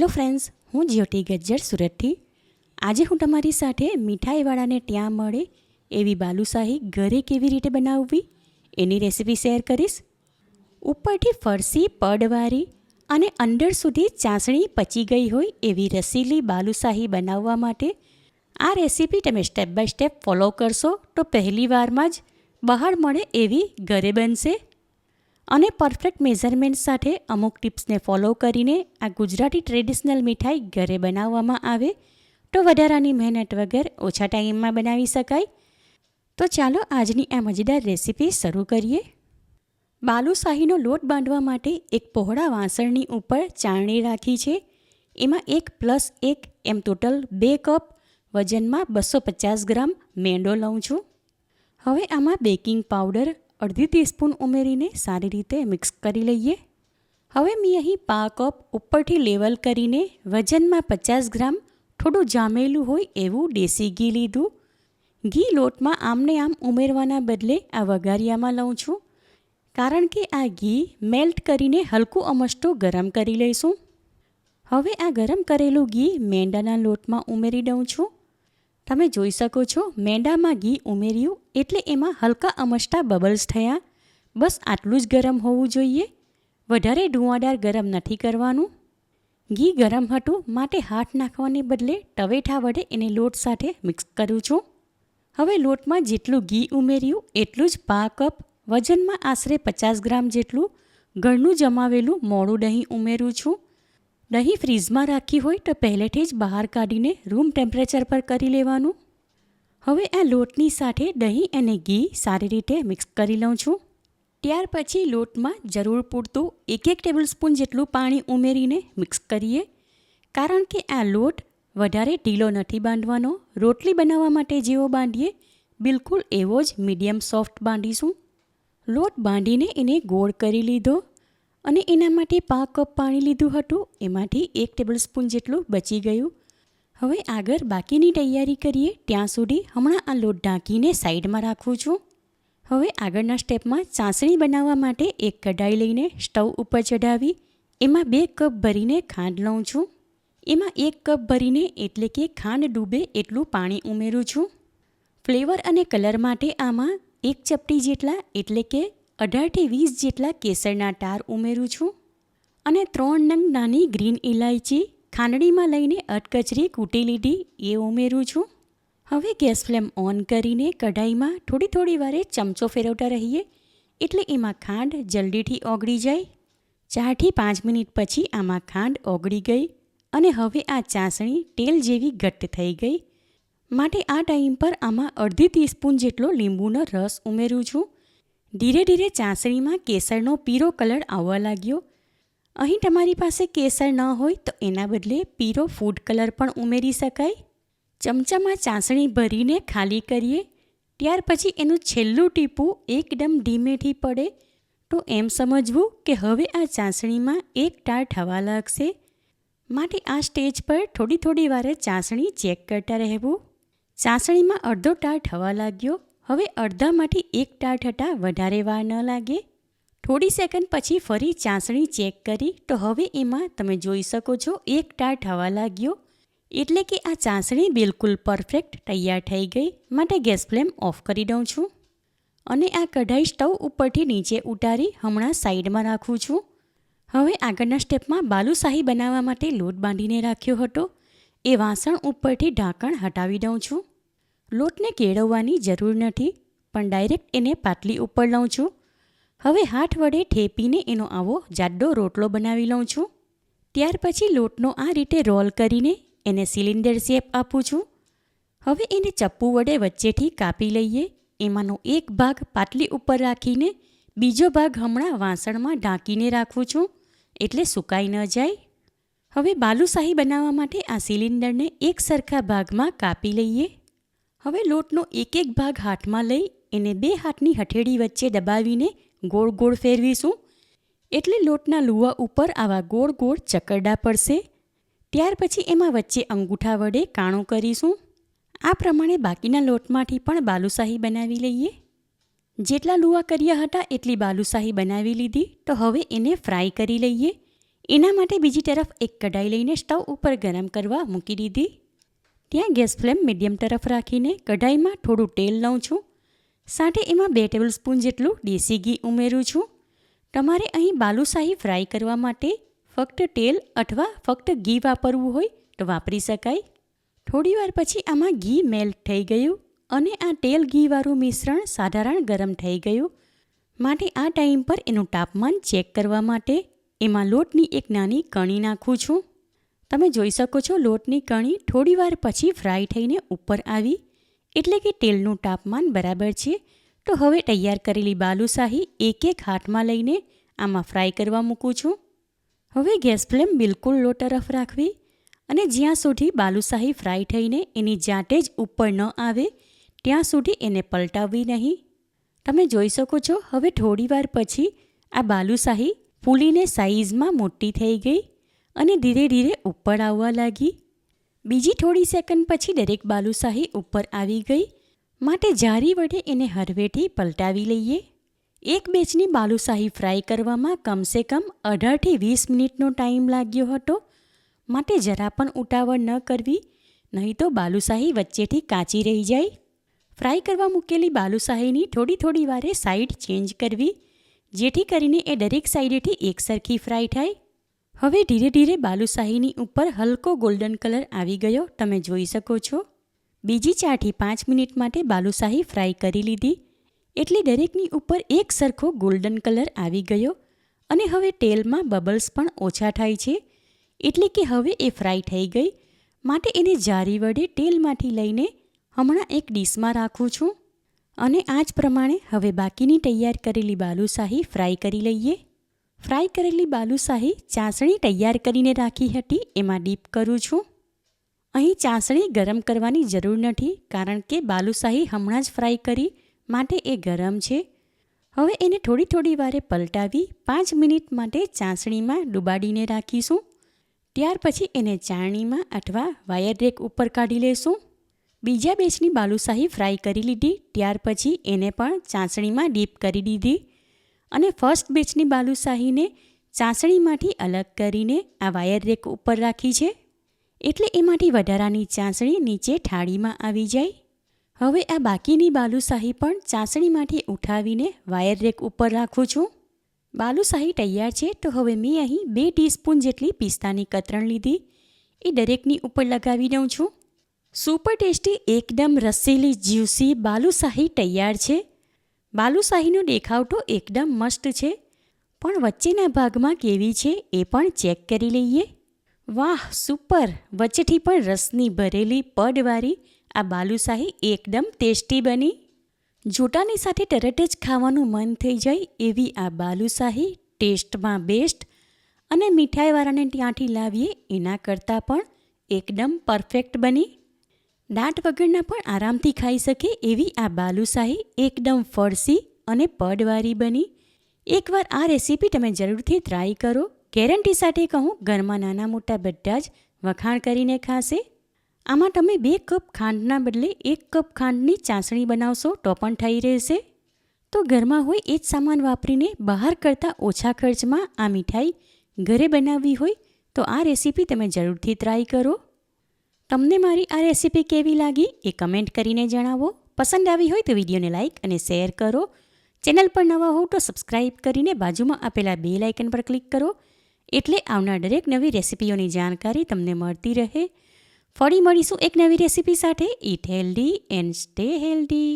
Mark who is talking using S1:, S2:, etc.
S1: Hello friends, હું જ્યોતિ ગજ્જર સુરતથી. આજે હું તમારી સાથે મીઠાઈવાળાને ત્યાં મળે એવી બાલુશાહી ઘરે કેવી રીતે બનાવવી એની રેસીપી શેર કરીશ. ઉપરથી ફરસી પડવાળી અને અંદર સુધી ચાસણી પચી ગઈ હોય એવી રસીલી બાલુશાહી બનાવવા માટે આ રેસીપી તમે સ્ટેપ બાય સ્ટેપ ફોલો કરશો તો પહેલી વારમાં જ બહાર મળે એવી ઘરે બનશે. અને પરફેક્ટ મેઝરમેન્ટ સાથે અમુક ટિપ્સને ફોલો કરીને આ ગુજરાતી ટ્રેડિશનલ મીઠાઈ ઘરે બનાવવામાં આવે તો વધારાની મહેનત વગર ઓછા ટાઈમમાં બનાવી શકાય. તો ચાલો આજની આ મજેદાર રેસીપી શરૂ કરીએ. બાલુશાહીનો લોટ બાંધવા માટે એક પહોળા વાસણની ઉપર ચાળણી રાખી છે. એમાં 1+1 એમ ટોટલ 2 કપ વજનમાં 250 ગ્રામ મેંદો લઉં છું. હવે આમાં બેકિંગ પાવડર અડધી ટીસ્પૂન ઉમેરીને સારી રીતે મિક્સ કરી લઈએ. હવે મેં અહીં પા કપ ઉપરથી લેવલ કરીને વજનમાં 50 ગ્રામ થોડું જામેલું હોય એવું દેશી ઘી લીધું. ઘી લોટમાં આમને આમ ઉમેરવાના બદલે આ વઘારિયામાં લઉં છું, કારણ કે આ ઘી મેલ્ટ કરીને હલકું અમસ્તું ગરમ કરી લઈશું. હવે આ ગરમ કરેલું ઘી મેંદાના લોટમાં ઉમેરી દઉં છું. તમે જોઈ શકો છો, મેંદામાં ઘી ઉમેર્યું એટલે એમાં હલકા અમસ્તા બબલ્સ થયા. બસ આટલું જ ગરમ હોવું જોઈએ, વધારે ધુઆંદાર ગરમ નથી કરવાનું. ઘી ગરમ હતું માટે હાથ નાખવાને બદલે તવેથા વડે એને લોટ સાથે મિક્સ કરું છું. હવે લોટમાં જેટલું ઘી ઉમેર્યું એટલું જ પા કપ વજનમાં આશરે 50 ગ્રામ જેટલું ઘરનું જમાવેલું મોડું દહીં ઉમેરું છું. દહીં ફ્રીઝમાં રાખી હોય તો પહેલેથી જ બહાર કાઢીને રૂમ ટેમ્પરેચર પર કરી લેવાનું. હવે આ લોટની સાથે દહીં અને ઘી સારી રીતે મિક્સ કરી લઉં છું. ત્યાર પછી લોટમાં જરૂર પૂરતું 1 ટેબલસ્પૂન જેટલું પાણી ઉમેરીને મિક્સ કરીએ, કારણ કે આ લોટ વધારે ઢીલો નથી બાંધવાનો. રોટલી બનાવવા માટે જેવો બાંધીએ બિલકુલ એવો જ મીડિયમ સોફ્ટ બાંધીશું. લોટ બાંધીને એને ગોળ કરી લીધો અને એના માટે 5 કપ પાણી લીધું હતું, એમાંથી 1 ટેબલસ્પૂન જેટલું બચી ગયું. હવે આગળ બાકીની તૈયારી કરીએ ત્યાં સુધી હમણાં આ લોટ ઢાંકીને સાઈડમાં રાખું છું. હવે આગળના સ્ટેપમાં ચાસણી બનાવવા માટે એક કઢાઈ લઈને સ્ટવ ઉપર ચઢાવી એમાં 2 કપ ભરીને ખાંડ લઉં છું. એમાં 1 કપ ભરીને એટલે કે ખાંડ ડૂબે એટલું પાણી ઉમેરું છું. ફ્લેવર અને કલર માટે આમાં 1 ચપટી જેટલા એટલે કે 18 થી 20 જેટલા કેસરના તાર ઉમેરું છું અને 3 નંગ નાની ગ્રીન ઇલાયચી ખાંડણીમાં લઈને અધકચરી કૂટી લીધી એ ઉમેરું છું. હવે ગેસ ફ્લેમ ઓન કરીને કઢાઈમાં થોડી વારે ચમચો ફેરવતા રહીએ એટલે એમાં ખાંડ જલ્દીથી ઓગળી જાય. 4 થી 5 મિનિટ પછી આમાં ખાંડ ઓગળી ગઈ અને હવે આ ચાસણી તેલ જેવી ઘટ્ટ થઈ ગઈ. માટે આ ટાઈમ પર આમાં અડધી ટીસ્પૂન જેટલો લીંબુનો રસ ઉમેરું છું. ધીરે ધીરે ચાસણીમાં કેસરનો પીળો કલર આવવા લાગ્યો. અહીં તમારી પાસે કેસર ન હોય તો એના બદલે પીળો ફૂડ કલર પણ ઉમેરી શકાય. ચમચામાં ચાસણી ભરીને ખાલી કરીએ. ત્યાર પછી એનું છેલ્લું ટીપું એકદમ ધીમેથી પડે તો એમ સમજવું કે હવે આ ચાસણીમાં એક તાર થવા લાગશે. માટે આ સ્ટેજ પર થોડી વારે ચાસણી ચેક કરતા રહેવું. ચાસણીમાં અડધો તાર થવા લાગ્યો. હવે અડધામાંથી 1 તાર થતાં વધારે વાર ન લાગે. થોડી સેકન્ડ પછી ફરી ચાસણી ચેક કરી તો હવે એમાં તમે જોઈ શકો છો 1 તાર થવા લાગ્યો. એટલે કે આ ચાસણી બિલકુલ પરફેક્ટ તૈયાર થઈ ગઈ. માટે ગેસ ફ્લેમ ઓફ કરી દઉં છું અને આ કઢાઈ સ્ટવ ઉપરથી નીચે ઉતારી હમણાં સાઈડમાં રાખું છું. હવે આગળના સ્ટેપમાં બાલુશાહી બનાવવા માટે લોટ બાંધીને રાખ્યો હતો એ વાસણ ઉપરથી ઢાંકણ હટાવી દઉં છું. લોટને કેળવવાની જરૂર નથી, પણ ડાયરેક્ટ એને પાટલી ઉપર લઉં છું. હવે હાથ વડે ઠેપીને એનો આવો જાડો રોટલો બનાવી લઉં છું. ત્યાર પછી લોટનો આ રીતે રોલ કરીને એને સિલિન્ડર શેપ આપું છું. હવે એને ચપ્પુ વડે વચ્ચેથી કાપી લઈએ. એમાંનો એક ભાગ પાટલી ઉપર રાખીને બીજો ભાગ હમણાં વાસણમાં ઢાંકીને રાખું છું એટલે સુકાઈ ન જાય. હવે બાલુશાહી બનાવવા માટે આ સિલિન્ડરને એક સરખા ભાગમાં કાપી લઈએ. હવે લોટનો એક ભાગ હાથમાં લઈ એને 2 હાથની હથેળી વચ્ચે દબાવીને ગોળ ગોળ ફેરવીશું એટલે લોટના લુવા ઉપર આવા ગોળ ગોળ ચકરડા પડશે. ત્યાર પછી એમાં વચ્ચે અંગૂઠા વડે કાણું કરીશું. આ પ્રમાણે બાકીના લોટમાંથી પણ બાલુશાહી બનાવી લઈએ. જેટલા લુવા કર્યા હતા એટલી બાલુશાહી બનાવી લીધી તો હવે એને ફ્રાય કરી લઈએ. એના માટે બીજી તરફ એક કઢાઈ લઈને સ્ટવ ઉપર ગરમ કરવા મૂકી દીધી. ત્યાં ગેસ ફ્લેમ મીડિયમ તરફ રાખીને કઢાઈમાં થોડું તેલ લઉં છું. સાથે એમાં 2 ટેબલ સ્પૂન જેટલું દેશી ઘી ઉમેરું છું. તમારે અહીં બાલુશાહી ફ્રાય કરવા માટે ફક્ત તેલ અથવા ફક્ત ઘી વાપરવું હોય તો વાપરી શકાય. થોડીવાર પછી આમાં ઘી મેલ્ટ થઈ ગયું અને આ તેલ ઘીવાળું મિશ્રણ સાધારણ ગરમ થઈ ગયું. માટે આ ટાઈમ પર એનું તાપમાન ચેક કરવા માટે એમાં લોટની એક નાની કણી નાખું છું. તમે જોઈ શકો છો લોટની કણી થોડીવાર પછી ફ્રાય થઈને ઉપર આવી, એટલે કે તેલનું તાપમાન બરાબર છે. તો હવે તૈયાર કરેલી બાલુશાહી એક એક હાથમાં લઈને આમાં ફ્રાય કરવા મૂકું છું. હવે ગેસ ફ્લેમ બિલકુલ લો તરફ રાખવી અને જ્યાં સુધી બાલુશાહી ફ્રાય થઈને એની જાતે જ ઉપર ન આવે ત્યાં સુધી એને પલટાવવી નહીં. તમે જોઈ શકો છો હવે થોડીવાર પછી આ બાલુશાહી ફૂલીને સાઈઝમાં મોટી થઈ ગઈ અને ધીરે ધીરે ઉપર આવવા લાગી. બીજી થોડી સેકન્ડ પછી દરેક બાલુશાહી ઉપર આવી ગઈ. માટે જારી વડે એને હળવેથી પલટાવી લઈએ. એક બેચની બાલુશાહી ફ્રાય કરવામાં કમસે કમ 18થી 20 મિનિટનો ટાઈમ લાગ્યો હતો. માટે જરા પણ ઉતાવળ ન કરવી, નહીં તો બાલુશાહી વચ્ચેથી કાચી રહી જાય. ફ્રાય કરવા મૂકેલી બાલુશાહીની થોડી વારે સાઈડ ચેન્જ કરવી, જેથી કરીને એ દરેક સાઈડેથી એકસરખી ફ્રાય થાય. હવે ધીરે ધીરે બાલુશાહીની ઉપર હલકો ગોલ્ડન કલર આવી ગયો, તમે જોઈ શકો છો. બીજી 4થી 5 મિનિટ માટે બાલુશાહી ફ્રાય કરી લીધી, એટલે દરેકની ઉપર એક સરખો ગોલ્ડન કલર આવી ગયો અને હવે તેલમાં બબલ્સ પણ ઓછા થાય છે, એટલે કે હવે એ ફ્રાય થઈ ગઈ. માટે એને જારી વડે તેલમાંથી લઈને હમણાં એક ડીશમાં રાખું છું અને આ જ પ્રમાણે હવે બાકીની તૈયાર કરેલી બાલુશાહી ફ્રાય કરી લઈએ. ફ્રાય કરેલી બાલુશાહી ચાસણી તૈયાર કરીને રાખી હતી એમાં ડીપ કરું છું. અહીં ચાસણી ગરમ કરવાની જરૂર નથી, કારણ કે બાલુશાહી હમણાં જ ફ્રાય કરી માટે એ ગરમ છે. હવે એને થોડી વારે પલટાવી 5 મિનિટ માટે ચાસણીમાં ડુબાડીને રાખીશું. ત્યાર પછી એને ચાળણીમાં અથવા વાયર રેક ઉપર કાઢી લેશું. બીજા બેચની બાલુશાહી ફ્રાય કરી લીધી, ત્યાર પછી એને પણ ચાસણીમાં ડીપ કરી દીધી અને ફર્સ્ટ બેચની બાલુશાહીને ચાસણીમાંથી અલગ કરીને આ વાયર રેક ઉપર રાખી છે, એટલે એમાંથી વધારાની ચાસણી નીચે થાળીમાં આવી જાય. હવે આ બાકીની બાલુશાહી પણ ચાસણીમાંથી ઉઠાવીને વાયર રેક ઉપર રાખું છું. બાલુશાહી તૈયાર છે. તો હવે મેં અહીં 2 ટીસ્પૂન જેટલી પિસ્તાની કતરણ લીધી, એ દરેકની ઉપર લગાવી દઉં છું. સુપર ટેસ્ટી એકદમ રસેલી જ્યુસી બાલુશાહી તૈયાર છે. બાલુશાહીનો દેખાવ તો એકદમ મસ્ત છે, પણ વચ્ચેના ભાગમાં કેવી છે એ પણ ચેક કરી લઈએ. વાહ, સુપર! વચ્ચેથી પણ રસની ભરેલી પડવાળી આ બાલુશાહી એકદમ ટેસ્ટી બની. જોટાની સાથે તરત જ ખાવાનું મન થઈ જાય એવી આ બાલુશાહી ટેસ્ટમાં બેસ્ટ અને મીઠાઈવાળાને ત્યાંથી લાવીએ એના કરતાં પણ એકદમ પરફેક્ટ બની. દાંત વગરના પણ આરામથી ખાઈ શકે એવી આ બાલુશાહી એકદમ ફરસી અને પડવાળી બની. એકવાર આ રેસીપી તમે જરૂરથી ટ્રાય કરો. ગેરંટી સાથે કહું, ઘરમાં નાના મોટા બધા જ વખાણ કરીને ખાશે. આમાં તમે 2 કપ ખાંડના બદલે 1 કપ ખાંડની ચાસણી બનાવશો તો પણ થઈ રહેશે. તો ઘરમાં હોય એ જ સામાન વાપરીને બહાર કરતાં ઓછા ખર્ચમાં આ મીઠાઈ ઘરે બનાવવી હોય તો આ રેસીપી તમે જરૂરથી ટ્રાય કરો. તમને મારી આ રેસીપી કેવી લાગી એ કમેન્ટ કરીને જણાવો. પસંદ આવી હોય તો વિડીયોને લાઇક અને શેર કરો. ચેનલ પર નવા હો તો સબસ્ક્રાઈબ કરીને બાજુમાં આપેલા બેલ આઇકન પર ક્લિક કરો, એટલે આવનાર દરેક નવી રેસીપીઓની જાણકારી તમને મળતી રહે. ફરી મળીશું એક નવી રેસીપી સાથે. ઈટ હેલ્ધી એન્ડ સ્ટે હેલ્ધી.